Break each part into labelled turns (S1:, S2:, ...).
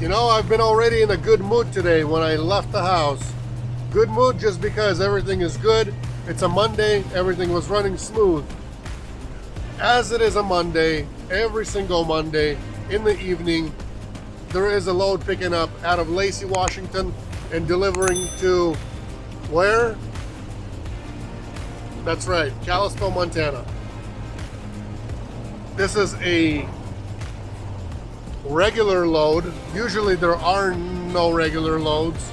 S1: You know, I've been already in a good mood today when I left the house. Good mood just because everything is good. It's a Monday, everything was running smooth. As it is a Monday, every single Monday in the evening, there is a load picking up out of Lacey, Washington and delivering to where? That's right, Kalispell, Montana. This is a regular load. Usually there are no regular loads,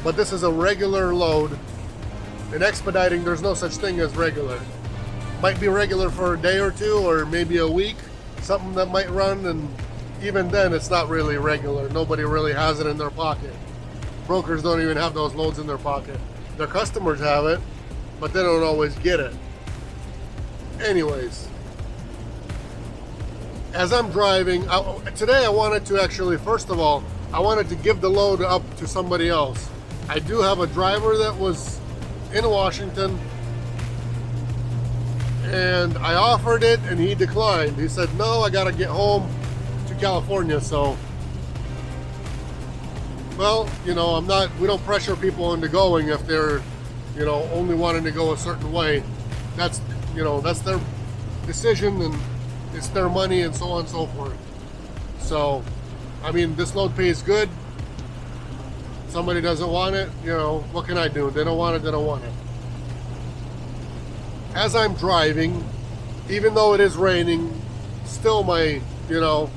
S1: but this is a regular load. In expediting, there's no such thing as regular. Might be regular for a day or two, or maybe a week, something that might run, and even then it's not really regular. Nobody really has it in their pocket. Brokers don't even have those loads in their pocket. Their customers have it, but they don't always get it. Anyways, as I'm driving, today I wanted to actually, first of all, I wanted to give the load up to somebody else. I do have a driver that was in Washington, and I offered it and he declined. He said, no, I gotta get home to California. So, well, you know, we don't pressure people into going if they're, you know, only wanting to go a certain way. That's, you know, that's their decision and it's their money and so on and so forth. So, I mean, this load pays good. Somebody doesn't want it, you know, what can I do? They don't want it, they don't want it. As I'm driving, even though it is raining, still my, you know,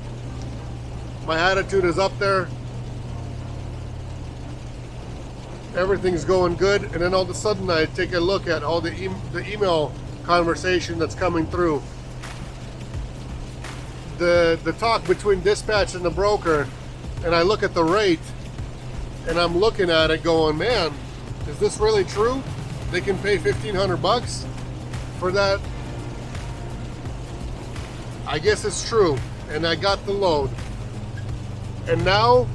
S1: my attitude is up there. Everything's going good, and then all of a sudden I take a look at all the email conversation that's coming through. The talk between dispatch and the broker, and I look at the rate, and I'm looking at it going, man, is this really true? They can pay $1,500 for that? I guess it's true, and I got the load. And now,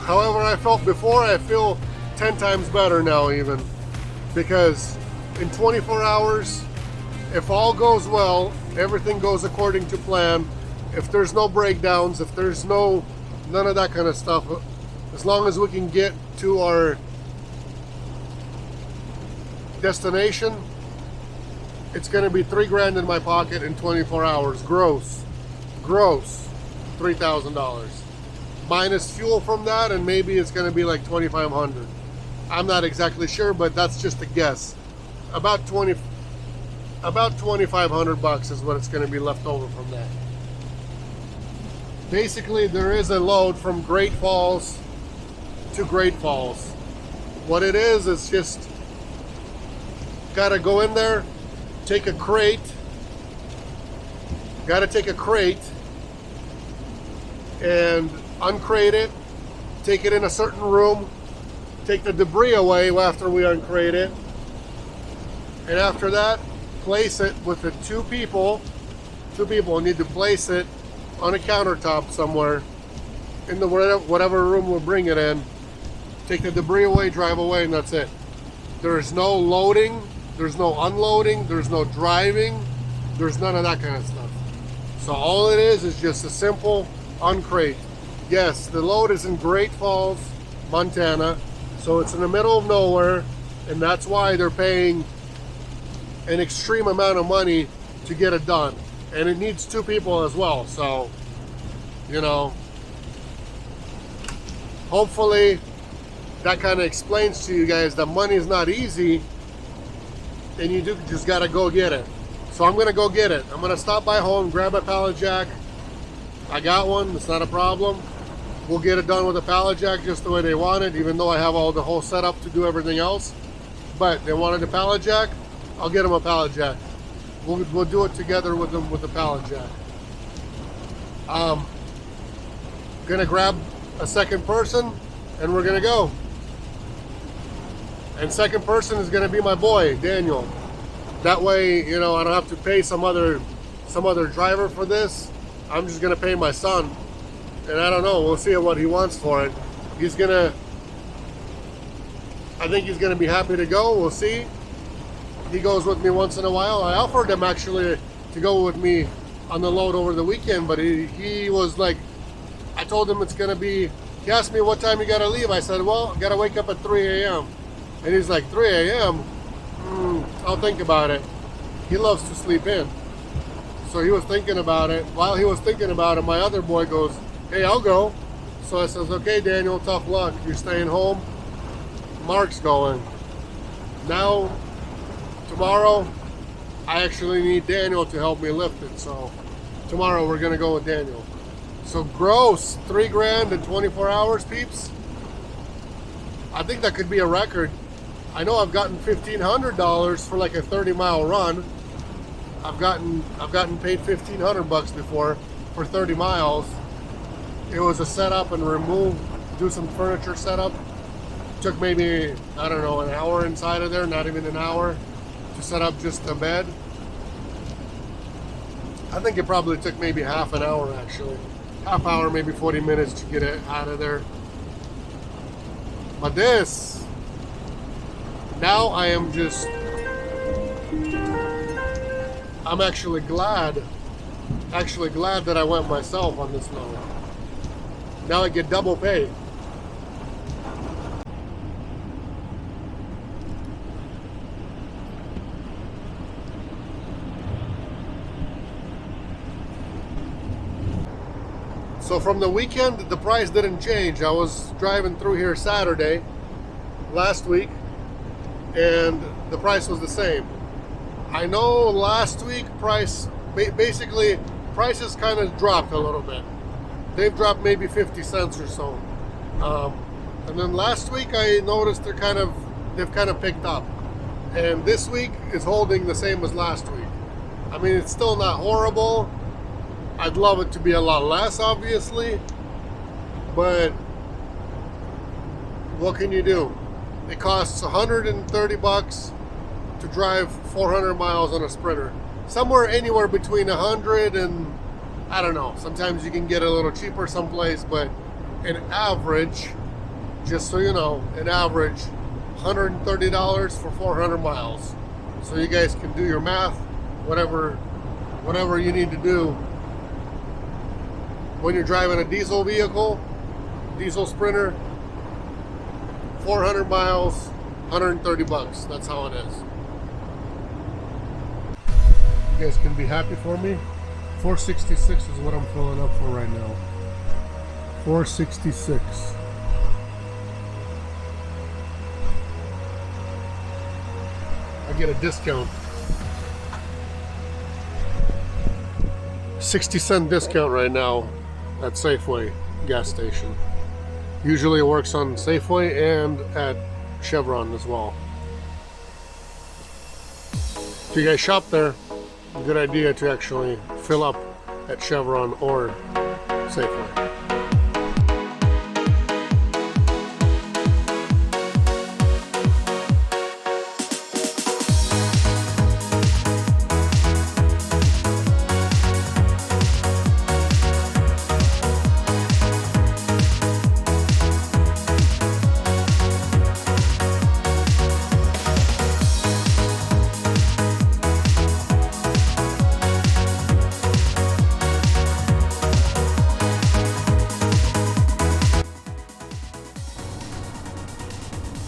S1: however I felt before, I feel 10 times better now even, because in 24 hours, if all goes well, everything goes according to plan, if there's no breakdowns, if there's none of that kind of stuff, as long as we can get to our destination, it's going to be $3,000 in my pocket in 24 hours, gross $3,000, minus fuel from that, and maybe it's going to be like $2,500. I'm not exactly sure, but that's just a guess. About $2,500 is what it's going to be left over from that. Basically, there is a load from Great Falls to Great Falls. What it is just gotta go in there, take a crate, and uncrate it, take it in a certain room, take the debris away after we uncrate it, and after that, place it with the two people need to place it on a countertop somewhere in the whatever room we'll bring it in, take the debris away, drive away, and that's it. There's no loading, there's no unloading, there's no driving, there's none of that kind of stuff. So all it is just a simple uncrate. Yes, the load is in Great Falls, Montana, so it's in the middle of nowhere, and that's why they're paying an extreme amount of money to get it done. And it needs two people as well, so, you know, hopefully that kind of explains to you guys that money is not easy, and you just gotta go get it. So I'm gonna go get it. I'm gonna stop by home, grab a pallet jack. I got one, it's not a problem. We'll get it done with a pallet jack just the way they want it, even though I have the whole setup to do everything else. But they wanted a pallet jack, I'll get them a pallet jack. We'll do it together with them with the pallet jack. Gonna grab a second person and we're gonna go. And second person is gonna be my boy, Daniel. That way, you know, I don't have to pay some other driver for this. I'm just gonna pay my son. And I don't know, we'll see what he wants for it. I think he's gonna be happy to go, we'll see. He goes with me once in a while. I offered him actually to go with me on the load over the weekend, but he was like, told him it's going to be, he asked me what time you got to leave. I said, well, I got to wake up at 3 a.m. And he's like, 3 a.m.? I'll think about it. He loves to sleep in. So he was thinking about it. While he was thinking about it, my other boy goes, hey, I'll go. So I says, okay, Daniel, tough luck. You're staying home. Mark's going. Now, tomorrow, I actually need Daniel to help me lift it. So tomorrow we're going to go with Daniel. So gross, $3,000 in 24 hours, peeps. I think that could be a record. I know I've gotten $1,500 for like a 30-mile run. I've gotten paid $1,500 before for 30 miles. It was a setup and remove, do some furniture setup. Took maybe, I don't know, an hour inside of there, not even an hour, to set up just a bed. I think it probably took maybe half an hour actually. Half hour, maybe 40 minutes to get it out of there. But this, now I am just, I'm actually glad that I went myself on this load. Now I get double pay. So from the weekend, the price didn't change. I was driving through here Saturday last week, and the price was the same. I know last week prices kind of dropped a little bit. They've dropped maybe 50 cents or so. And then last week I noticed they've kind of picked up. And this week is holding the same as last week. I mean, it's still not horrible. I'd love it to be a lot less, obviously, but what can you do? It costs $130 to drive 400 miles on a Sprinter. Anywhere between 100 and, I don't know, sometimes you can get a little cheaper someplace, but an average, just so you know, an average $130 for 400 miles. So you guys can do your math, whatever you need to do. When you're driving a diesel vehicle, diesel Sprinter, 400 miles, $130. That's how it is. You guys can be happy for me. 466 is what I'm filling up for right now. 466. I get a discount. 60-cent discount right now at Safeway gas station. Usually it works on Safeway and at Chevron as well. If you guys shop there, a good idea to actually fill up at Chevron or Safeway.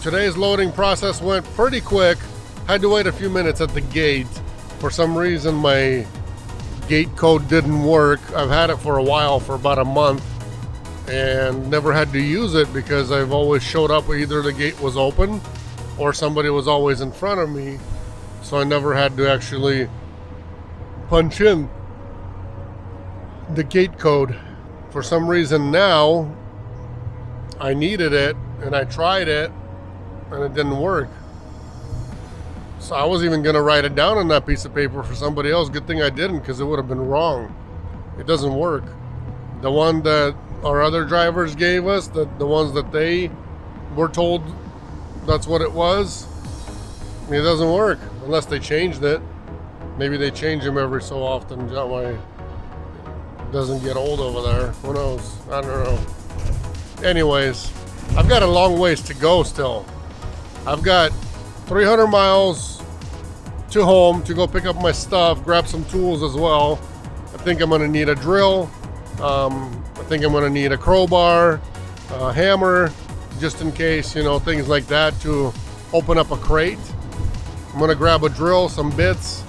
S1: Today's loading process went pretty quick. Had to wait a few minutes at the gate. For some reason my gate code didn't work. I've had it for a while, for about a month, and never had to use it because I've always showed up, either the gate was open or somebody was always in front of me, so I never had to actually punch in the gate code. For some reason now I needed it, and I tried it and it didn't work. So I was even gonna write it down on that piece of paper for somebody else. Good thing I didn't, because it would have been wrong. It doesn't work. The one that our other drivers gave us, the ones that they were told that's what it was, it doesn't work unless they changed it. Maybe they change them every so often. That way it doesn't get old over there. Who knows? I don't know. Anyways, I've got a long ways to go still. I've got 300 miles to home to go pick up my stuff, grab some tools as well. I think I'm gonna need a drill, I think I'm gonna need a crowbar, a hammer, just in case, you know, things like that to open up a crate. I'm gonna grab a drill, some bits,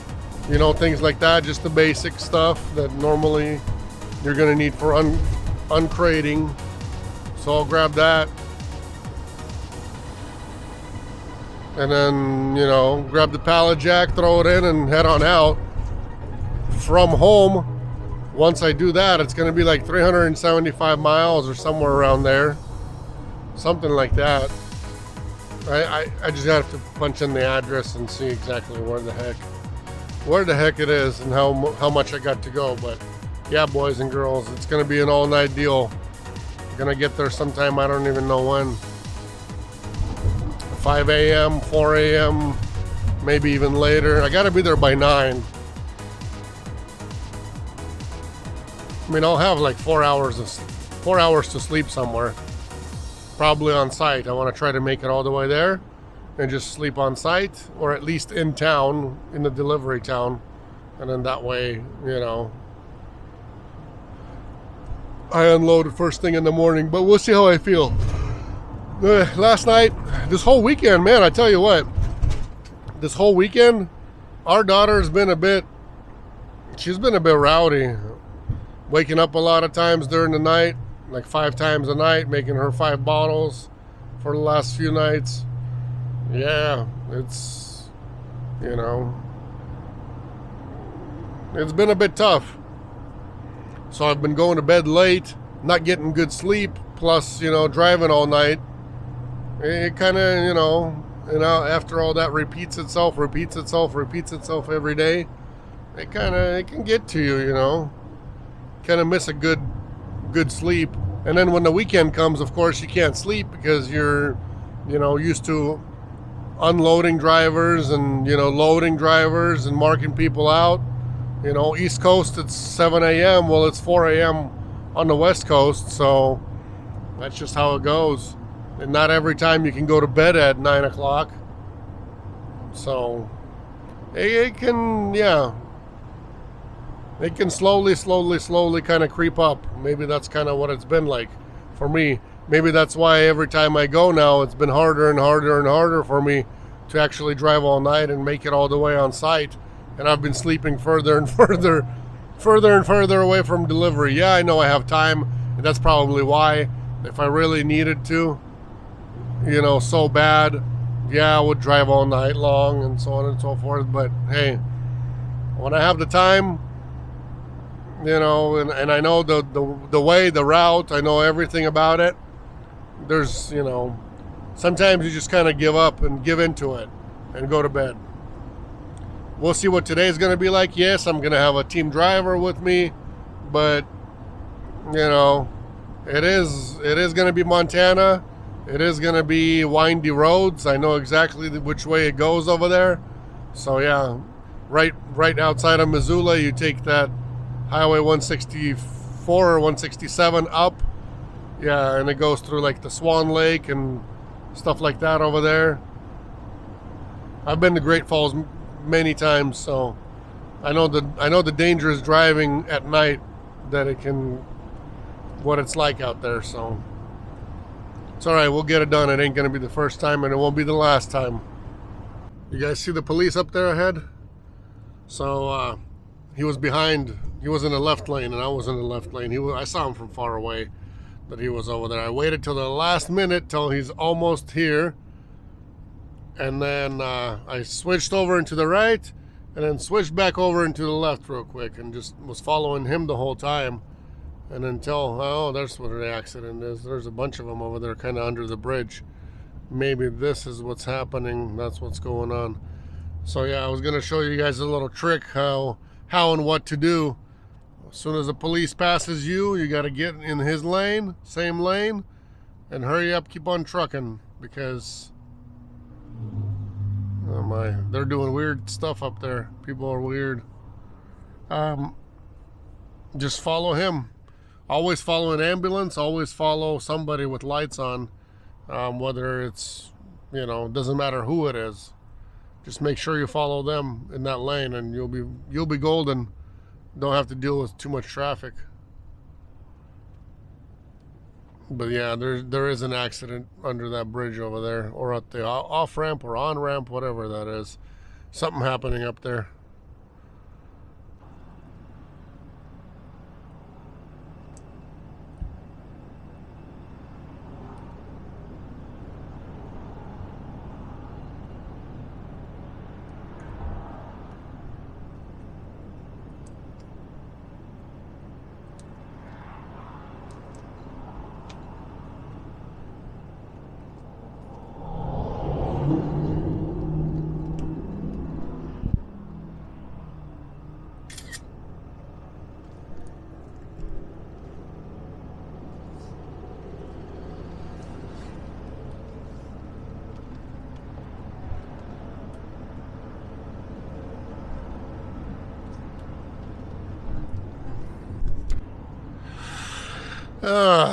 S1: you know, things like that, just the basic stuff that normally you're gonna need for uncrating. So I'll grab that. And then, you know, grab the pallet jack, throw it in, and head on out. From home, once I do that, it's gonna be like 375 miles or somewhere around there. Something like that. I just have to punch in the address and see exactly where the heck it is and how much I got to go. But yeah, boys and girls, it's gonna be an all-night deal. I'm gonna get there sometime, I don't even know when. 5 a.m., 4 a.m., maybe even later. I gotta be there by 9. I mean, I'll have like 4 hours to sleep somewhere, probably on site. I want to try to make it all the way there and just sleep on site, or at least in town, in the delivery town, and then that way, you know, I unload first thing in the morning. But we'll see how I feel. Last night, this whole weekend, man, I tell you what, this whole weekend, our daughter's been she's been a bit rowdy. Waking up a lot of times during the night, like 5 times a night, making her 5 bottles for the last few nights. Yeah, it's, you know, it's been a bit tough. So I've been going to bed late, not getting good sleep, plus, you know, driving all night. It kind of, you know, after all that repeats itself every day, it can get to you, you know. Kind of miss a good sleep. And then when the weekend comes, of course, you can't sleep because you're, you know, used to unloading drivers and, you know, loading drivers and marking people out. You know, East Coast, it's 7 a.m. Well, it's 4 a.m. on the West Coast. So that's just how it goes. And not every time you can go to bed at 9 o'clock. So it can, yeah. It can slowly kind of creep up. Maybe that's kind of what it's been like for me. Maybe that's why every time I go now, it's been harder and harder for me to actually drive all night and make it all the way on site. And I've been sleeping further and further away from delivery. Yeah, I know I have time, and that's probably why. If I really needed to, you know, so bad, yeah, I would drive all night long and so on and so forth. But hey, when I have the time, you know, and I know the way, the route, I know everything about it. There's, you know, sometimes you just kind of give up and give into it and go to bed. We'll see what today's going to be like. Yes, I'm going to have a team driver with me, but, you know, it is going to be Montana. It is going to be windy roads. I know exactly which way it goes over there. So yeah, right outside of Missoula, you take that Highway 164 or 167 up. Yeah, and it goes through like the Swan Lake and stuff like that over there. I've been to Great Falls many times, so I know the dangerous driving at night, that what it's like out there. So it's all right, we'll get it done. It ain't gonna be the first time, and it won't be the last time. You guys see the police up there ahead? So he was behind. He was in the left lane, and I was in the left lane. I saw him from far away, that he was over there. I waited till the last minute, till he's almost here, and then I switched over into the right, and then switched back over into the left real quick, and just was following him the whole time. And until, oh, that's what the accident is. There's a bunch of them over there, kind of under the bridge. Maybe this is what's happening. That's what's going on. So yeah, I was gonna show you guys a little trick, how and what to do. As soon as the police passes you, you got to get in his lane, same lane, and hurry up, keep on trucking, because, oh my, they're doing weird stuff up there. People are weird. Just follow him. Always follow an ambulance, always follow somebody with lights on, whether it's, you know, doesn't matter who it is. Just make sure you follow them in that lane, and you'll be golden. Don't have to deal with too much traffic. But yeah, there is an accident under that bridge over there, or at the off ramp or on ramp, whatever that is. Something happening up there.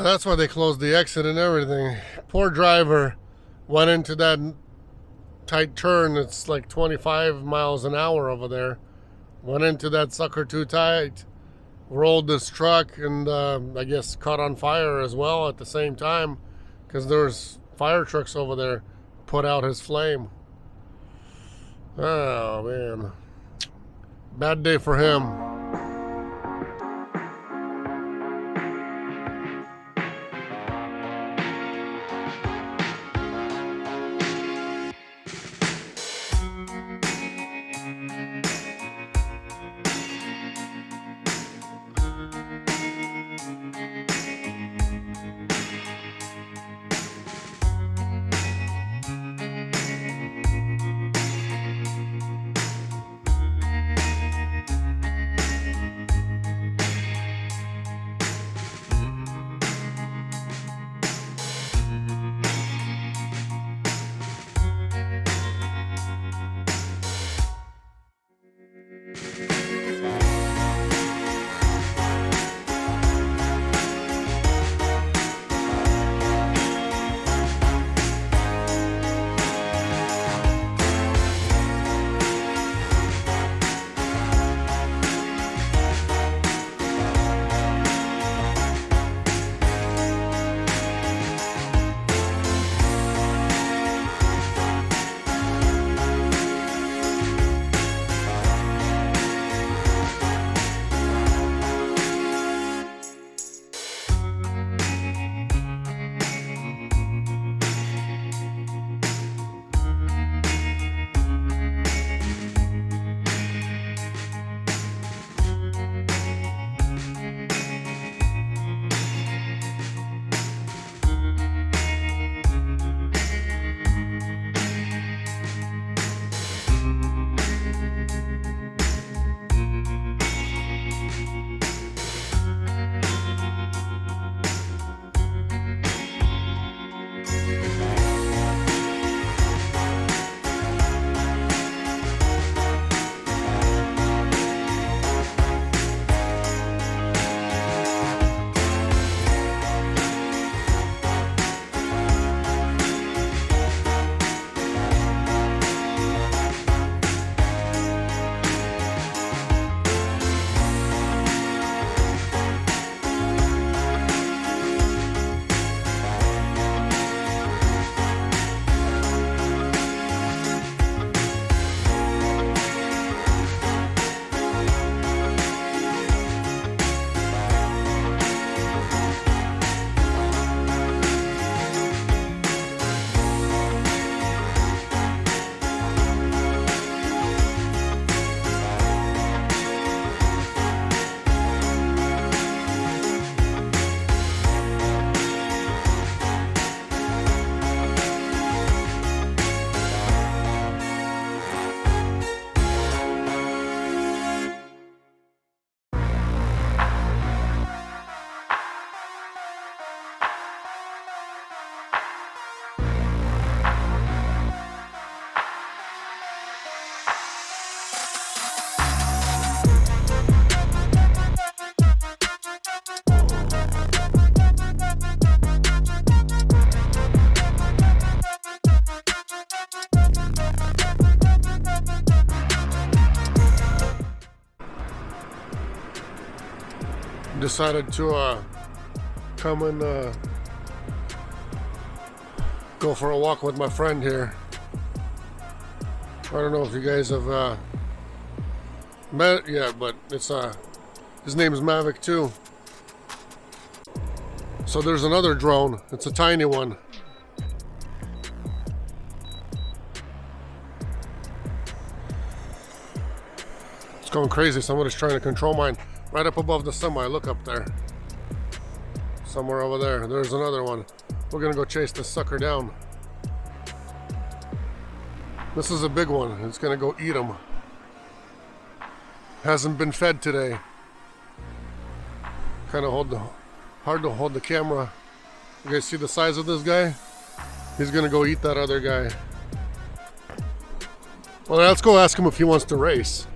S1: That's why they closed the exit and everything. Poor driver went into that tight turn. It's like 25 miles an hour over there. Went into that sucker too tight. Rolled this truck and I guess caught on fire as well at the same time, because there's fire trucks over there. Put out his flame. Oh man. Bad day for him. decided to come and Go for a walk with my friend here. I don't know if you guys have met it yet, but it's his name is Mavic 2. So there's another drone. It's a tiny one. It's going crazy. Somebody's trying to control mine. Right up above the semi. Look up there. Somewhere over there. There's another one. We're gonna go chase this sucker down. This is a big one. It's gonna go eat him. Hasn't been fed today. Kind of hard to hold the camera. You guys see the size of this guy? He's gonna go eat that other guy. Well, let's go ask him if he wants to race.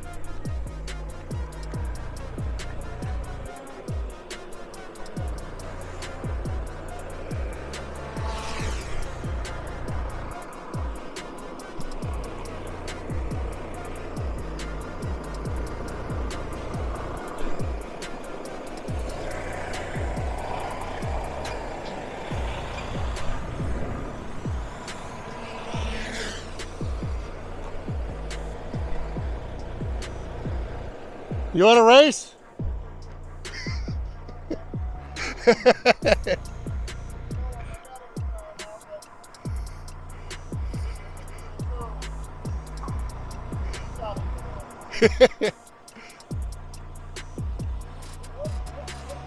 S1: You want to race?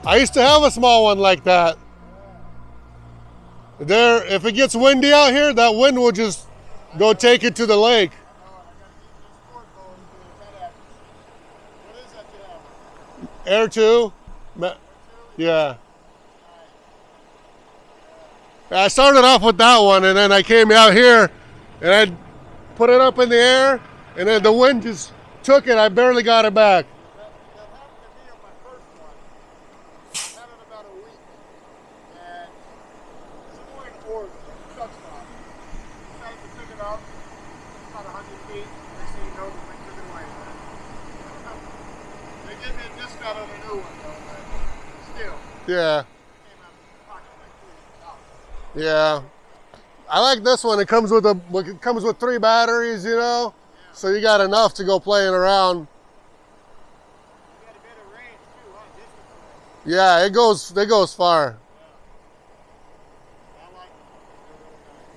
S1: I used to have a small one like that. There, if it gets windy out here, that wind will just go take it to the lake. Air 2? Yeah. I started off with that one, and then I came out here and I put it up in the air, and then the wind just took it. I barely got it back.
S2: That happened to me on my first one. I had it about a week, and somewhere in Oregon, truck stop, decided to pick it up about 100 feet. Next thing you know, the wind took it away. They gave me a discount on a new one, though, but still.
S1: Yeah.
S2: It came out of the pocket like $200.
S1: Yeah. I like this one. It comes with 3 batteries, you know?
S2: Yeah.
S1: So you got enough to go playing around.
S2: You got a better range, too, huh? Distance range.
S1: Yeah, it goes far.
S2: I like it. They're really nice.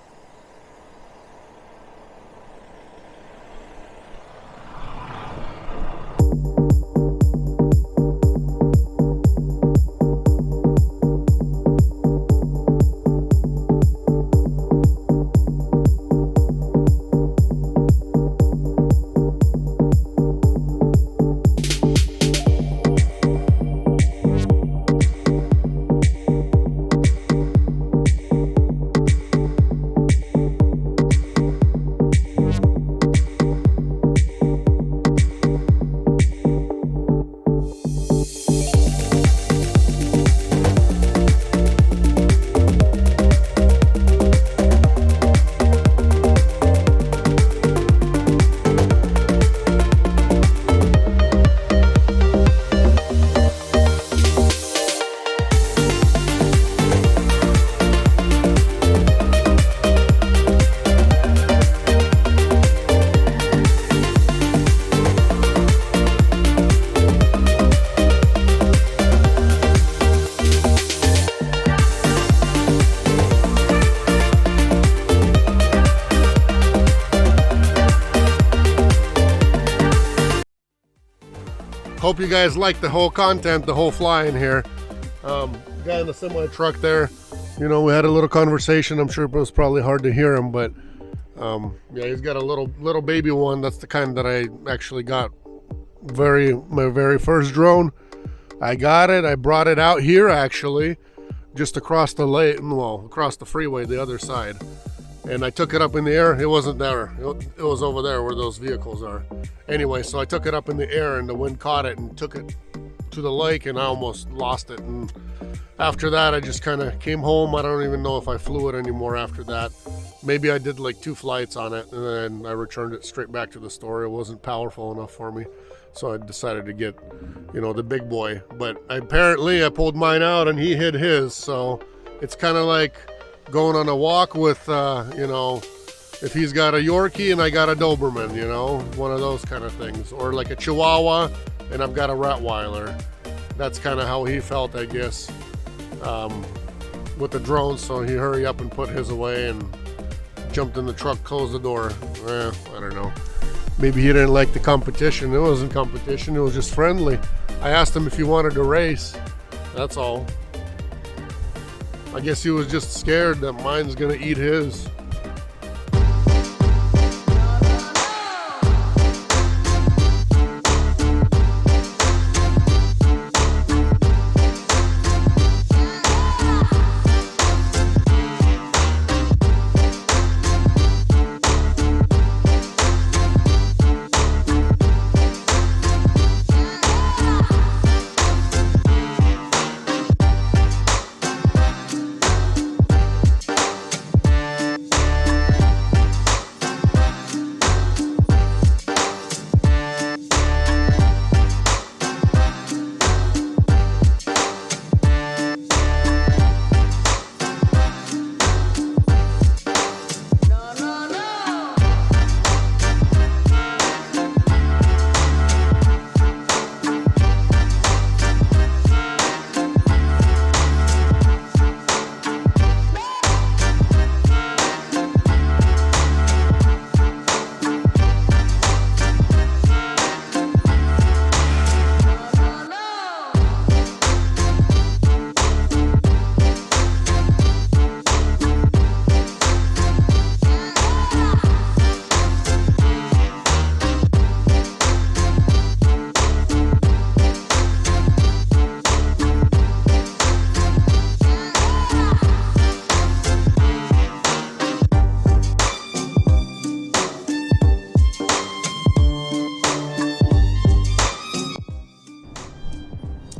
S1: Hope you guys like the whole content, the whole flying here. Guy in the semi truck there, you know, we had a little conversation. I'm sure it was probably hard to hear him, but yeah, he's got a little baby one. That's the kind that I actually got my very first drone. I got it. I brought it out here actually, just across the lake, well, across the freeway, the other side. And I took it up in the air. It wasn't there. It was over there where those vehicles are. Anyway, so I took it up in the air and the wind caught it and took it to the lake, and I almost lost it. And after that, I just kind of came home. I don't even know if I flew it anymore after that. Maybe I did like 2 flights on it, and then I returned it straight back to the store. It wasn't powerful enough for me. So I decided to get, you know, the big boy. But apparently I pulled mine out and he hid his. So it's kind of like going on a walk with, you know, if he's got a Yorkie and I got a Doberman, you know, one of those kind of things. Or like a Chihuahua and I've got a Rottweiler. That's kind of how he felt, I guess, with the drone. So he hurried up and put his away and jumped in the truck, closed the door. I don't know. Maybe he didn't like the competition. It wasn't competition, it was just friendly. I asked him if he wanted to race. That's all. I guess he was just scared that mine's gonna eat his.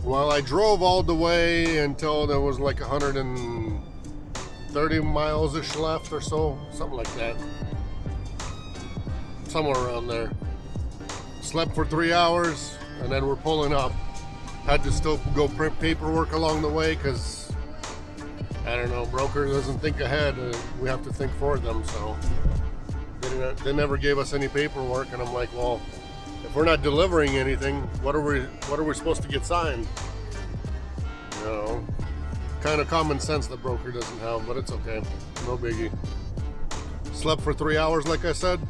S1: Well, I drove all the way until there was like 130 miles-ish left or so, something like that. Somewhere around there. Slept for 3 hours, and then we're pulling up. Had to still go print paperwork along the way, because, I don't know, broker doesn't think ahead. We have to think for them, so. They never gave us any paperwork, and I'm like, well, if we're not delivering anything, what are we supposed to get signed? You know, kind of common sense the broker doesn't have, but it's okay, no biggie. Slept for 3 hours, like I said.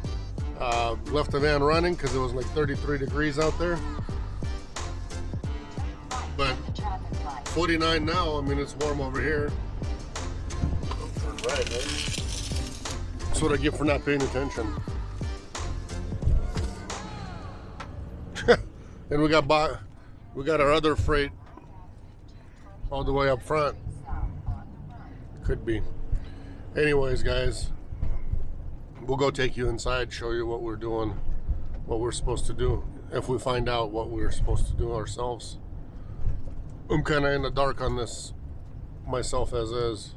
S1: Left the van running because it was like 33 degrees out there. But 49 now. I mean, it's warm over here. Turn right, right? That's what I get for not paying attention. And we got our other freight all the way up front. Could be. Anyways, guys, we'll go take you inside, show you what we're doing, what we're supposed to do, if we find out what we're supposed to do ourselves. I'm kind of in the dark on this myself as is.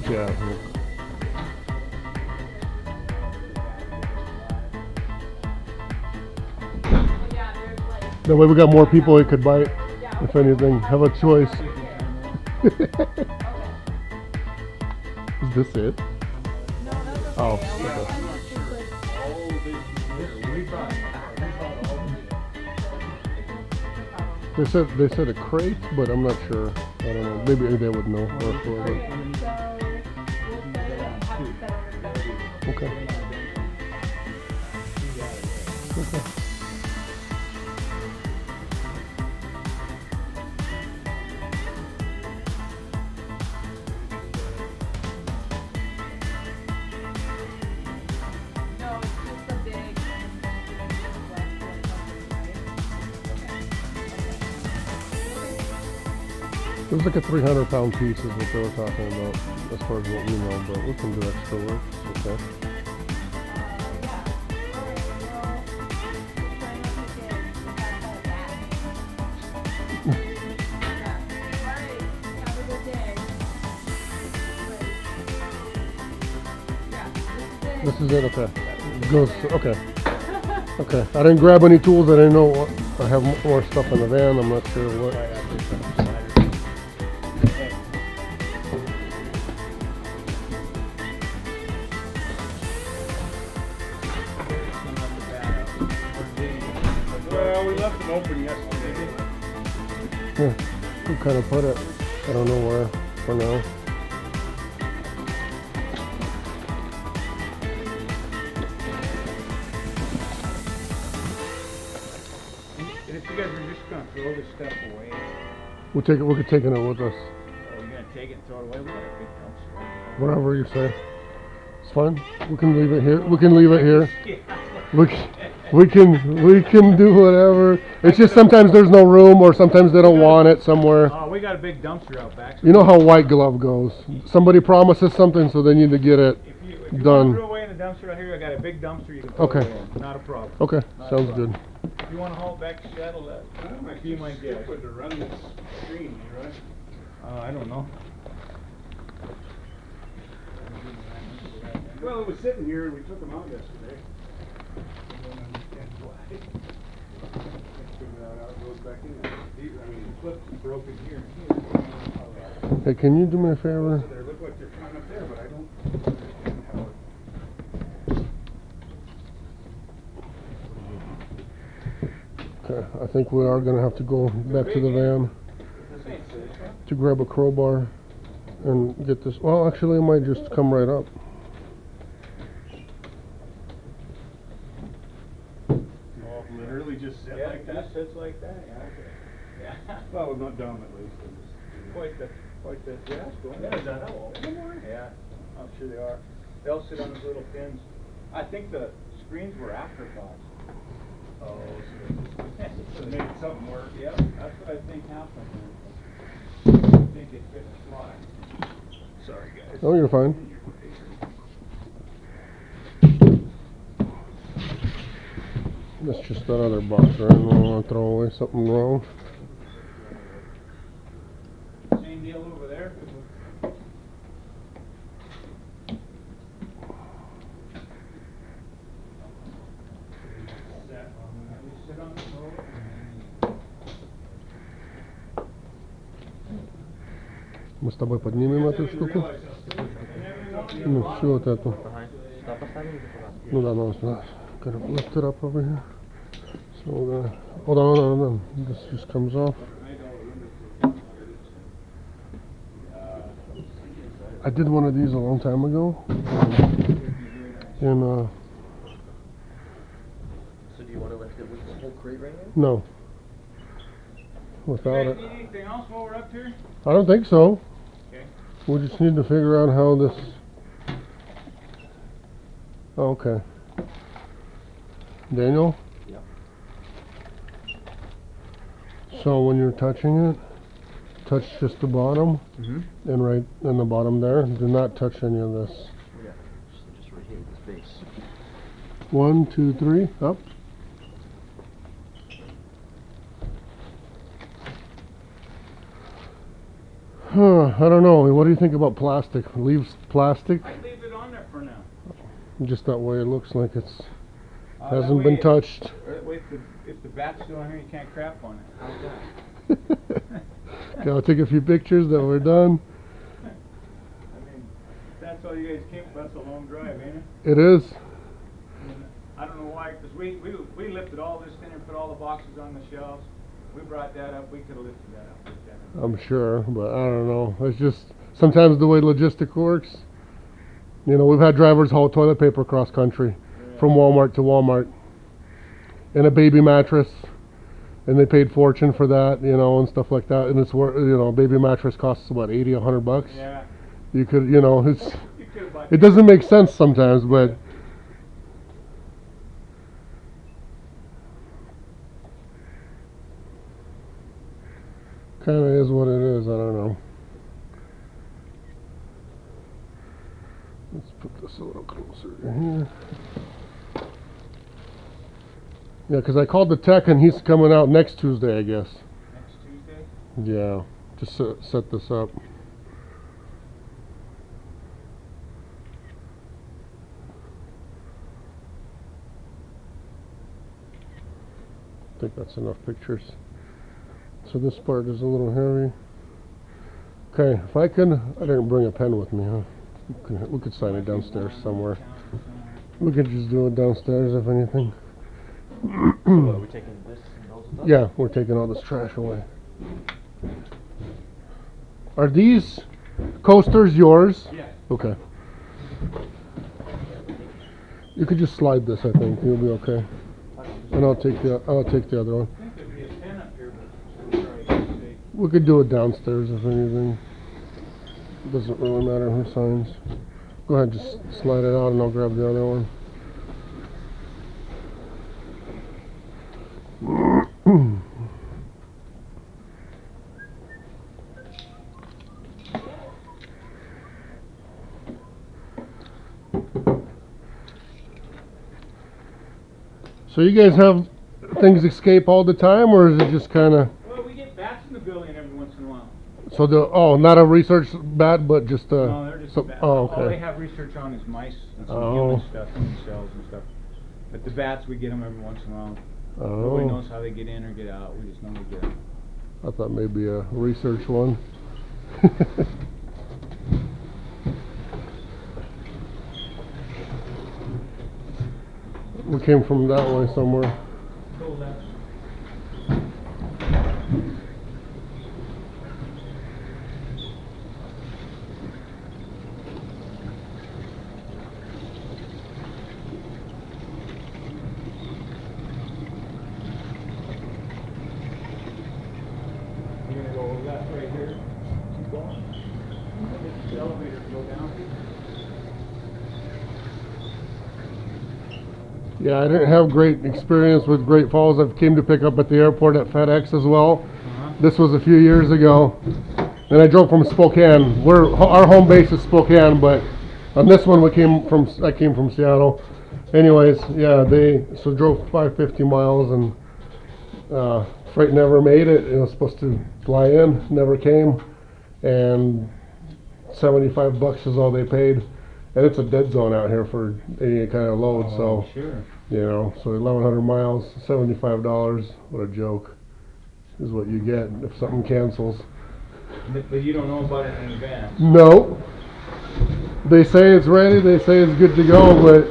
S1: Yeah. That way we got more people we could bite, if anything. Have a choice. Is this it? Oh, okay. They said a crate, but I'm not sure. I don't know. Maybe they would know. Or whoever. Okay. Okay.
S3: No, it's just a big
S1: was like a 300-pound piece is what they were talking about, as far as what we know, but we can do extra work. Okay. This is it, okay. It goes, okay. Okay. I didn't grab any tools. I didn't know what. I have more stuff in the van. I'm not sure what.
S2: Well, we left it open yesterday.
S1: Yeah. We kind of put it. I don't know where for now.
S2: If you guys were just gonna throw this stuff away,
S1: We'll take it. We could take it with us.
S2: are we gonna take it and throw it away? We got a big dumpster.
S1: Whatever you say. It's fine. We can leave it here. We can leave it here. We can do whatever. It's just sometimes there's no room, or sometimes they don't want it somewhere.
S2: Oh, we got a big dumpster out back.
S1: You know how white glove goes. Somebody promises something, so they need to get it
S2: If you
S1: done.
S2: want to throw away in the dumpster out here, I got a big dumpster you can throw
S1: Okay.
S2: away in. Not a problem.
S1: Okay,
S2: Not a
S1: sounds
S2: problem.
S1: good.
S2: If you want to haul it back to Seattle, that might be my guess.
S3: To run this screen, right?
S2: I don't know.
S3: Well, it was sitting here and we took them out yesterday. I don't understand why. Can't figure out how it goes back in there. I mean, the clip's broken here and here.
S1: Hey, can you do me a favor?
S3: They look like they're coming up there, but I don't understand how it.
S1: Okay, I think we are gonna have to go back to the van to grab a crowbar and get this. Well, actually, it might just come right up.
S3: Literally just sit
S2: Yeah,
S3: like
S2: it
S3: that?
S2: just sits like that. Yeah. Yeah.
S3: Well, not down at least.
S2: Quite the. Yeah, that's cool.
S3: Yeah, is that how?
S2: Yeah, I'm sure they are. They'll sit on those little pins. I think the screens were afterthoughts.
S3: Oh, so they made something work.
S2: Yeah, that's what I think happened. I think it fit the slot.
S3: Sorry, guys.
S1: Oh, you're fine. That's just that other box, right? I don't want to throw away something wrong.
S2: Same deal over there. Sit on the floor.
S1: Мы с тобой поднимем эту штуку. Ну, все вот эту. Ну да, no, it's not. Gotta lift it up over here. So we're gonna. Hold on. This just comes off. I did one of these a long time ago. And
S4: So do you want to lift it with the whole crate right now?
S1: no. Without
S2: You
S1: it.
S2: guys need anything else while we're up here?
S1: I don't think so.
S2: Okay.
S1: We just need to figure out how this. Oh, okay. Daniel?
S4: Yeah.
S1: So when you're touching it, touch just the bottom and right in the bottom there. Do not touch any of this.
S4: Yeah. Just right here, this base.
S1: 1, 2, 3, up. I don't know. What do you think about plastic? Leave plastic?
S2: I'd leave it on there for now.
S1: Just that way it looks like it's
S2: That
S1: hasn't
S2: way
S1: been
S2: it-
S1: touched.
S2: That way if the bat's still on here, you can't crap on it. How's that?
S1: Okay, I'll take a few pictures that we're done.
S2: I mean, that's all you guys came for. That's a long drive, ain't it?
S1: It is.
S2: I don't know why, because we lifted all this in and put all the boxes on the shelves. We brought that up. We could have lifted that up. with that.
S1: I'm sure, but I don't know. It's just sometimes the way logistic works. You know, we've had drivers haul toilet paper cross country from Walmart to Walmart in a baby mattress, and they paid fortune for that, you know, and stuff like that. And it's worth, you know, a baby mattress costs what, 80, 100 bucks.
S2: Yeah.
S1: You could, you know, it's
S2: You could have bought
S1: it doesn't make sense sometimes, but. kind of is what it is. I don't know. Let's put this a little closer here. Yeah, because I called the tech and he's coming out next Tuesday, I guess.
S2: Next Tuesday?
S1: Yeah, just set this up. I think that's enough pictures. So this part is a little heavy. Okay, if I can, I didn't bring a pen with me, huh? We could sign it downstairs somewhere. We could just do it downstairs if anything.
S4: So what, are we taking this and those stuff?
S1: Yeah, we're taking all this trash away. Are these coasters yours?
S2: Yeah.
S1: Okay. You could just slide this, I think. You'll be okay. And I'll take the other one.
S2: I think there'd be a pen up here, but we'll try to stay.
S1: We could do it downstairs if anything. It doesn't really matter who signs. Go ahead, just slide it out and I'll grab the other one. So you guys have things escape all the time, or is it just kind of?
S2: Well, we get bats in the building every once in a while.
S1: So not a research bat, but just a.
S2: No, they're just bats.
S1: Oh,
S2: All they
S1: okay.
S2: have research on is mice and some
S1: Oh.
S2: human stuff, human cells and stuff. But the bats, we get them every once in a while. Nobody
S1: Oh,
S2: knows how they get in or get out. We just know we get them.
S1: I thought maybe a research one. We came from that way somewhere.
S2: Go left. You're gonna go left right here. Keep going. Get the elevator to go down.
S1: Yeah, I didn't have great experience with Great Falls. I came to pick up at the airport at FedEx as well. This was a few years ago. And I drove from Spokane. Our home base is Spokane, but on this one I came from Seattle. Anyways, yeah, so drove 550 miles and freight never made it. It was supposed to fly in, never came, and $75 is all they paid. And it's a dead zone out here for any kind of load, so
S2: Sure.
S1: you know, so 1,100 miles, $75. What a joke! Is what you get if something cancels.
S2: But you don't know about it in advance.
S1: No, they say it's ready. They say it's good to go, but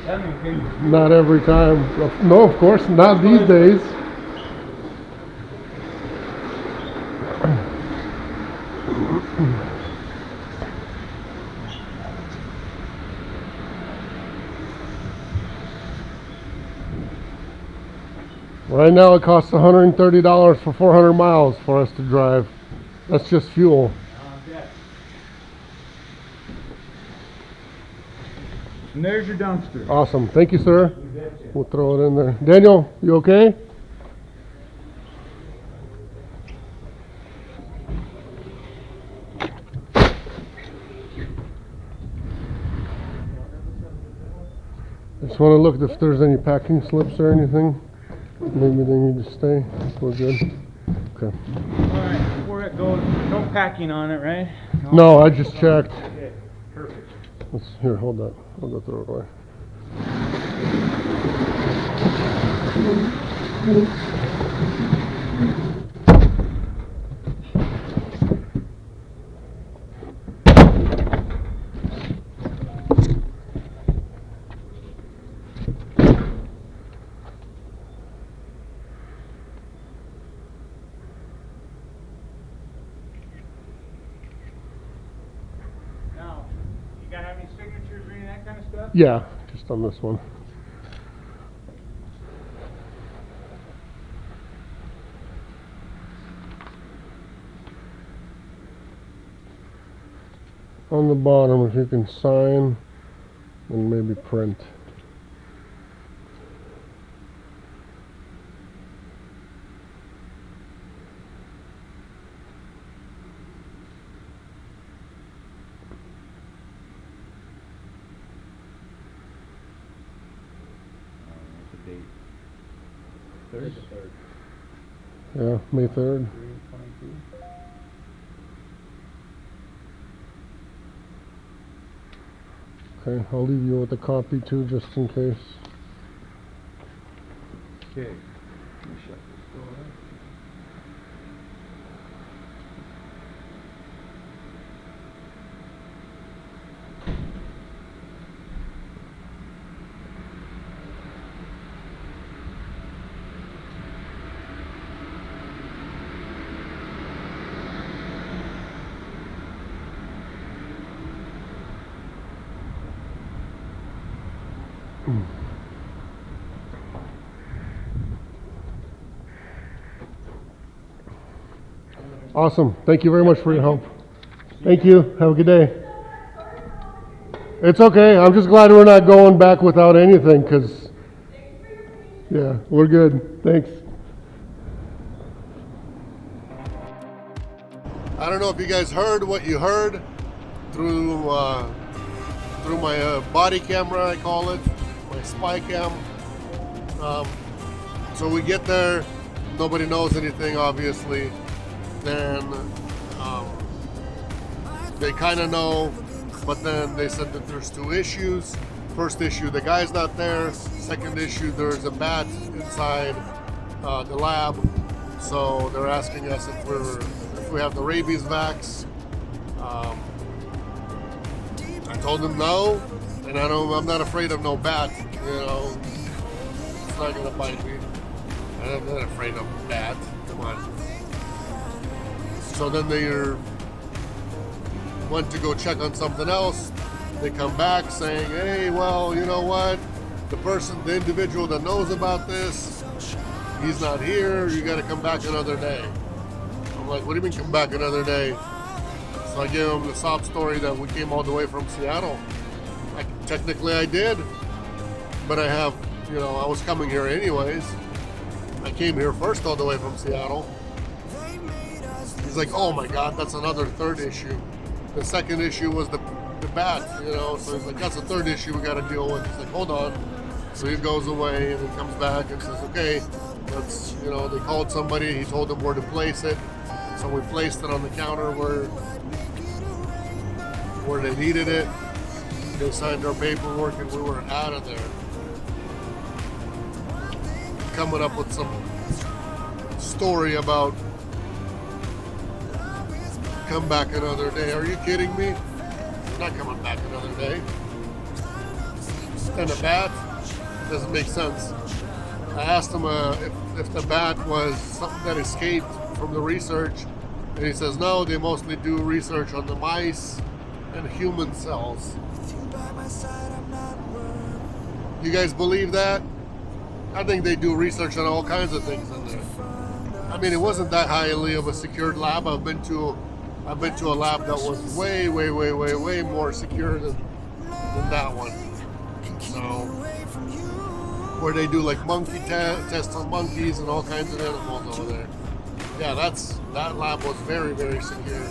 S2: That makes sense.
S1: not every time. No, of course, not these days. Right now it costs $130 for 400 miles for us to drive. That's just fuel.
S2: Yeah. And there's your dumpster.
S1: Awesome. Thank you, sir.
S2: You betcha.
S1: We'll throw it in there. Daniel, you okay? I just want to look if there's any packing slips or anything. Maybe they need to stay. We're good. Okay.
S2: Alright, before it goes, no packing on it, right?
S1: No, I just checked.
S2: Okay, perfect.
S1: Here, hold that. I'll go throw it away.
S2: Now, you gotta have any signatures or any of that kind of stuff?
S1: Yeah, just on this one. On the bottom, if you can sign and maybe print.
S3: 3rd?
S1: Yeah, May 3rd.
S3: 3/22.
S1: Okay, I'll leave you with a copy too, just in case.
S3: Okay. Let me shut this door.
S1: Awesome. Thank you very much for your help. Thank you. Have a good day. It's okay. I'm just glad we're not going back without anything, because, yeah, we're good. Thanks. I don't know if you guys heard what you heard through my body camera, I call it, my spy cam. So we get there, nobody knows anything, obviously. Then they kind of know, but then they said that there's 2 issues. First issue, the guy's not there. Second issue, there's a bat inside the lab. So they're asking us if we have the rabies vax. I told them no, and I'm not afraid of no bat. You know, it's not gonna bite me. I'm not afraid of bat. Come on. So then they went to go check on something else. They come back saying, hey, well, you know what? The individual that knows about this, he's not here. You got to come back another day. I'm like, what do you mean come back another day? So I gave him the sob story that we came all the way from Seattle. Technically I did, but I was coming here anyways. I came here first all the way from Seattle. He's like, oh my God, that's another 3rd issue. The second issue was the bat, you know, so he's like, that's the 3rd issue we got to deal with. He's like, hold on. So he goes away and he comes back and says, okay, they called somebody, he told them where to place it. So we placed it on the counter where they needed it. They signed our paperwork and we were out of there. Coming up with some story about come back another day. Are you kidding me? I'm not coming back another day. And a bat doesn't make sense. I asked him if the bat was something that escaped from the research, and he says no, they mostly do research on the mice and human cells. You guys believe that? I think they do research on all kinds of things in there. I mean, it wasn't that highly of a secured lab. I've been to a lab that was way more secure than that one. So, where they do like monkey tests on monkeys and all kinds of animals over there. Yeah, that lab was very secure.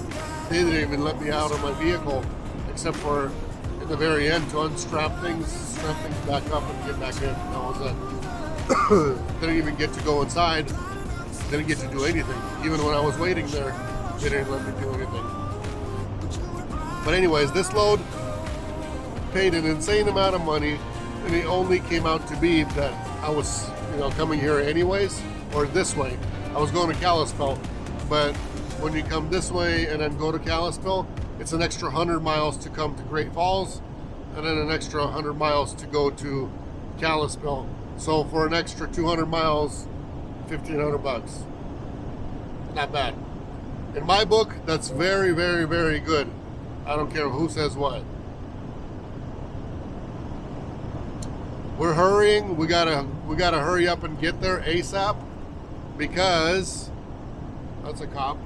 S1: They didn't even let me out of my vehicle, except for at the very end to strap things back up and get back in. That was it. Didn't even get to go inside. Didn't get to do anything. Even when I was waiting there, they didn't let me do anything. But anyways, this load paid an insane amount of money, and it only came out to be that I was, coming here anyways, or this way. I was going to Kalispell, but when you come this way and then go to Kalispell, it's an extra 100 miles to come to Great Falls, and then an extra 100 miles to go to Kalispell. So for an extra 200 miles, $1,500. Not bad. In my book, that's very good. I don't care who says what. We're hurrying. We gotta hurry up and get there ASAP, because that's a cop.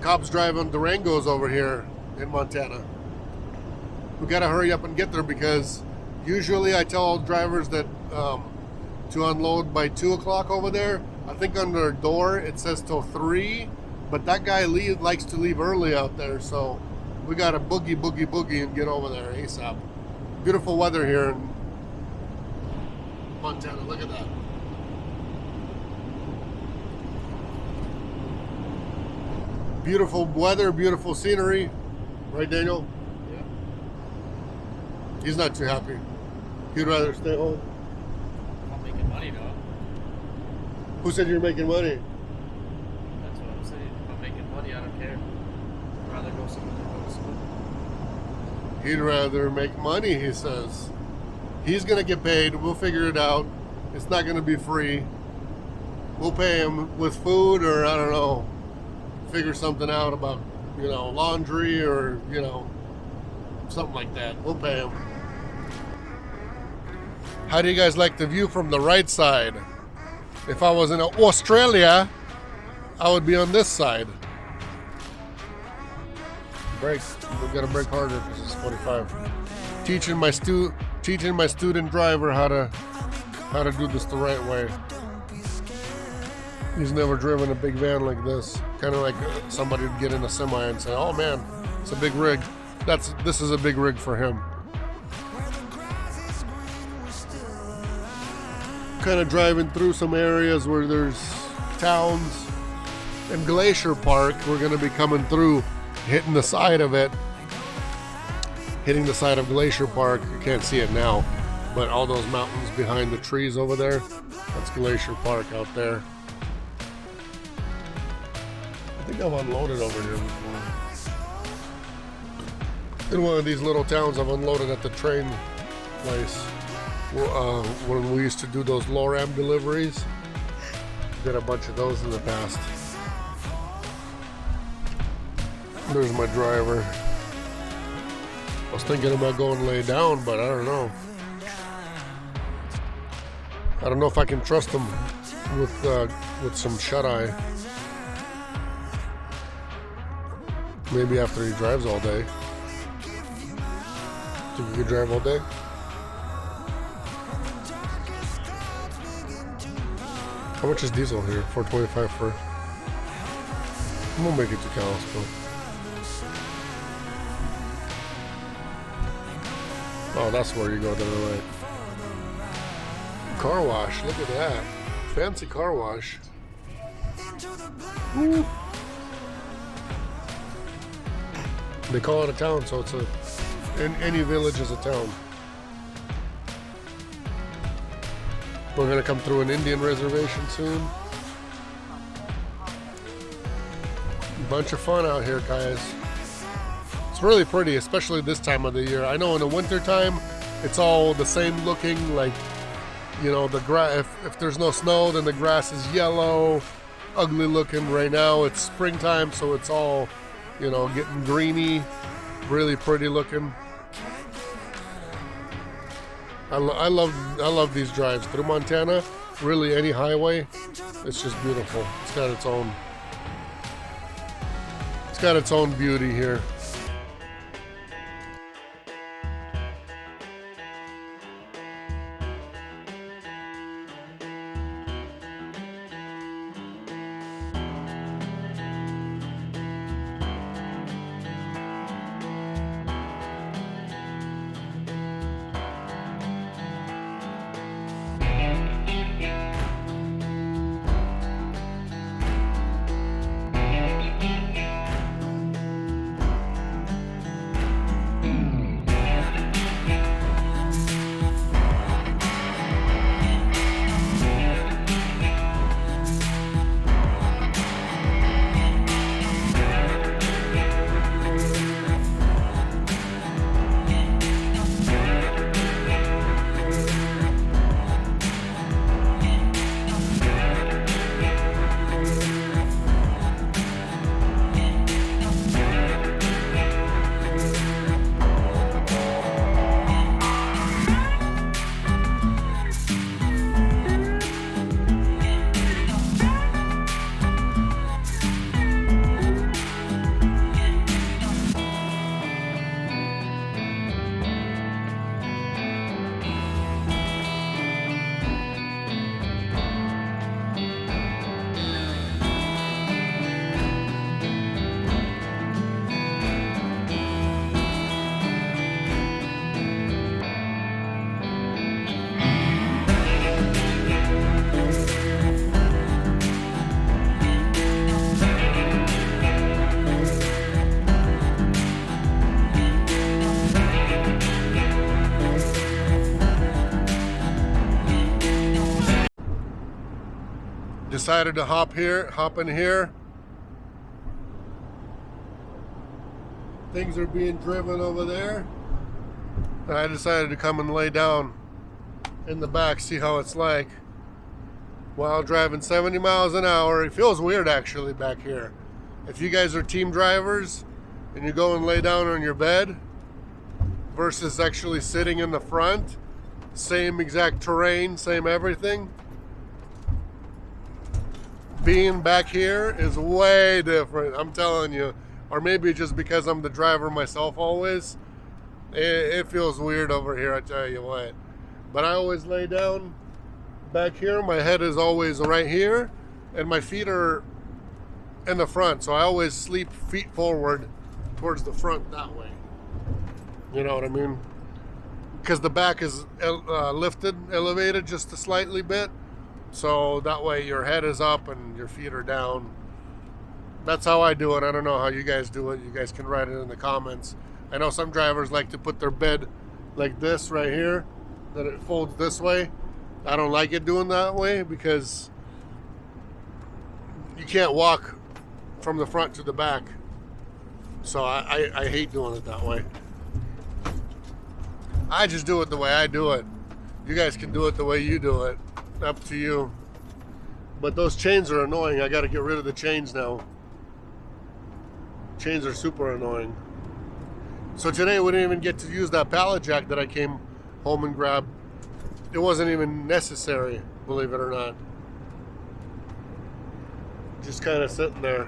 S1: Cops driving Durangos over here in Montana. We gotta hurry up and get there, because usually I tell drivers that to unload by 2 o'clock over there. I think on their door it says till 3, but that guy likes to leave early out there, so we gotta boogie and get over there ASAP. Beautiful weather here, and Montana. Look at that. Beautiful weather, beautiful scenery. Right, Daniel?
S4: Yeah.
S1: He's not too happy. He'd rather stay home.
S4: I'm making money though.
S1: Who said you're making money?
S4: That's what I'm saying. If I'm making money, I don't care. I'd rather go somewhere than go to school.
S1: He'd rather make money, he says. He's going to get paid. We'll figure it out. It's not going to be free. We'll pay him with food, or I don't know, figure something out about, you know, laundry or, you know, something like that. We'll pay him. How do you guys like the view from the right side? If I was in Australia, I would be on this side. Brake. We've got to brake harder because it's 45. Teaching my student driver how to do this the right way. He's never driven a big van like this. Kind of like somebody would get in a semi and say, "Oh man, it's a big rig." This is a big rig for him. Kind of driving through some areas where there's towns. In Glacier Park, we're going to be coming through, hitting the side of it. Hitting the side of Glacier Park. You can't see it now, but all those mountains behind the trees over there, that's Glacier Park out there. I think I've unloaded over here before. In one of these little towns, I've unloaded at the train place. When we used to do those low-ram deliveries. Did a bunch of those in the past. There's my driver. I was thinking about going lay down, but I don't know. I don't know if I can trust him with some shut-eye. Maybe after he drives all day. Think you could drive all day? How much is diesel here? $4.25 for. I'm gonna make it to Kalispell. Oh, that's where you go to the right. Car wash, look at that. Fancy car wash. Woo. They call it a town, so it's any village is a town. We're gonna come through an Indian reservation soon. Bunch of fun out here, guys. It's really pretty, especially this time of the year. I know in the winter time, it's all the same looking, like, you know, the grass. If there's no snow, then the grass is yellow, ugly looking. Right now, it's springtime, so it's all, you know, getting greeny, really pretty looking. I love these drives through Montana. Really, any highway, it's just beautiful. It's got its own beauty here. decided to hop in here. Things are being driven over there. And I decided to come and lay down in the back, see how it's like. While driving 70 miles an hour. It feels weird actually back here. If you guys are team drivers and you go and lay down on your bed versus actually sitting in the front, same exact terrain, same everything, being back here is way different, I'm telling you. Or maybe just because I'm the driver myself always, it feels weird over here, I tell you what. But I always lay down back here. My head is always right here and my feet are in the front, so I always sleep feet forward towards the front that way. You know what I mean? Because the back is elevated just a slightly bit, so that way your head is up and your feet are down. That's how I do it. I don't know how you guys do it. You guys can write it in the comments. I know some drivers like to put their bed like this right here, that it folds this way. I don't like it doing that way because you can't walk from the front to the back. So I hate doing it that way. I just do it the way I do it. You guys can do it the way you do it. Up to you. But those chains are annoying. I got to get rid of the chains now. Chains are super annoying. So today we didn't even get to use that pallet jack that I came home and grabbed. It wasn't even necessary, believe it or not. Just kind of sitting there.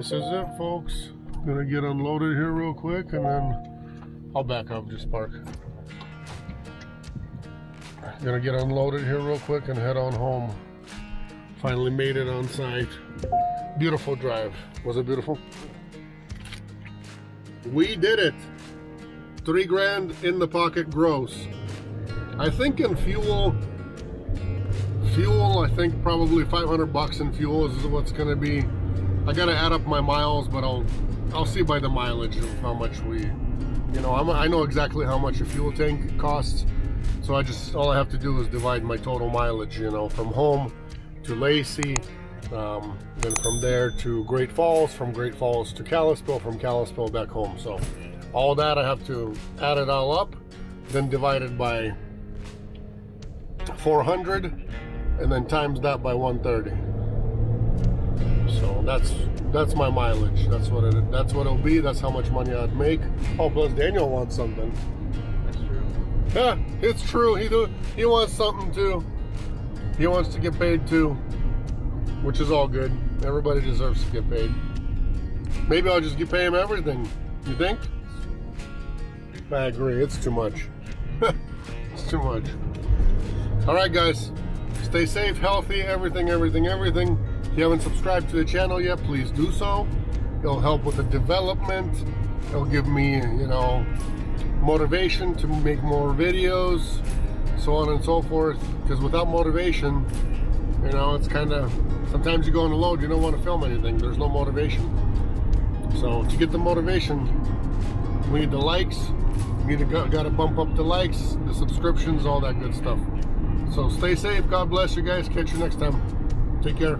S1: this is it, folks. Gonna get unloaded here real quick, and then I'll back up, just park. Gonna get unloaded here real quick and head on home. Finally made it on site. Beautiful drive. Was it beautiful? We did it. 3 grand in the pocket gross. I think in fuel, I think probably 500 bucks in fuel is what's gonna be. I gotta add up my miles, but I'll see by the mileage of how much we, you know, I know exactly how much a fuel tank costs. So all I have to do is divide my total mileage, you know, from home to Lacey, then from there to Great Falls, from Great Falls to Kalispell, from Kalispell back home. So all that I have to add it all up, then divide it by 400, and then times that by 130. So that's my mileage. That's what it'll be. That's how much money I'd make. Oh, plus Daniel wants something.
S4: That's true.
S1: Yeah, it's true. He wants something too. He wants to get paid too, which is all good. Everybody deserves to get paid. Maybe I'll just pay him everything. You think? I agree. It's too much. It's too much. All right, guys. Stay safe, healthy, everything. If you haven't subscribed to the channel yet, please do so. It'll help with the development. It'll give me, you know, motivation to make more videos, so on and so forth. Because without motivation, you know, it's kind of, sometimes you go on a load, you don't want to film anything. There's no motivation. So to get the motivation, we need the likes. We got to bump up the likes, the subscriptions, all that good stuff. So stay safe. God bless you guys. Catch you next time. Take care.